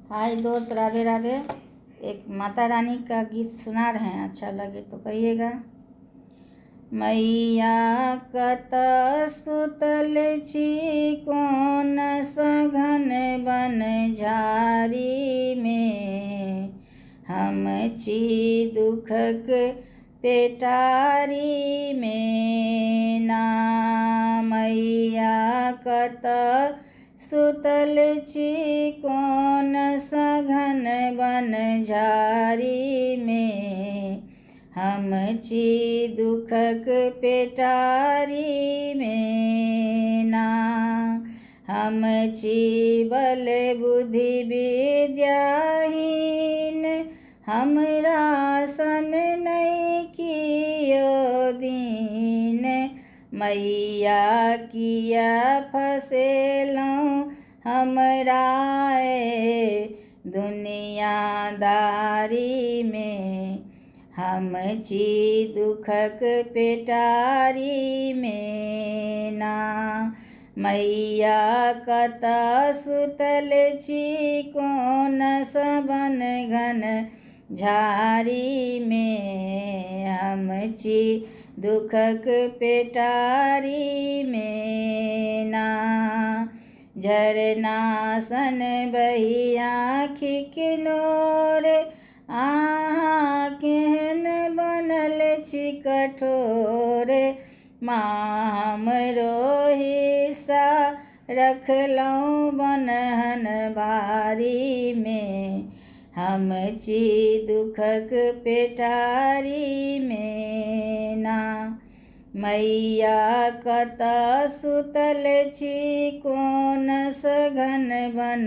हाय दोस्त, राधे राधे। एक माता रानी का गीत सुना रहे हैं, अच्छा लगे तो कहिएगा। मैया कत सुतल छी कोन सघन बन झारी में, हम छी दुखक पेटारी में ना। मैया कत सुतल छी कोन सघन बन झारी में, हम छी दुखक पेटारी में ना। हम छी बल बुद्धि विद्याहीन, हमरा सन नहीं कियो दीन। मैया किया फसेलौं हमरा दुनियादारी में, हम छी दुखक पेटारी में ना। मैया कत सुतल छी कोन सबन घन झारी में, हम छी दुखक पेटारी में ना। झरना सन बही आँखिक नोर, आहाँ केहन बनल छी कठोर। माँ हमरो हिस्सा रखलौं बनहन बारी में, हम छी दुखक पेटारी में ना। मैया कत सुतल छी कोन सघन बन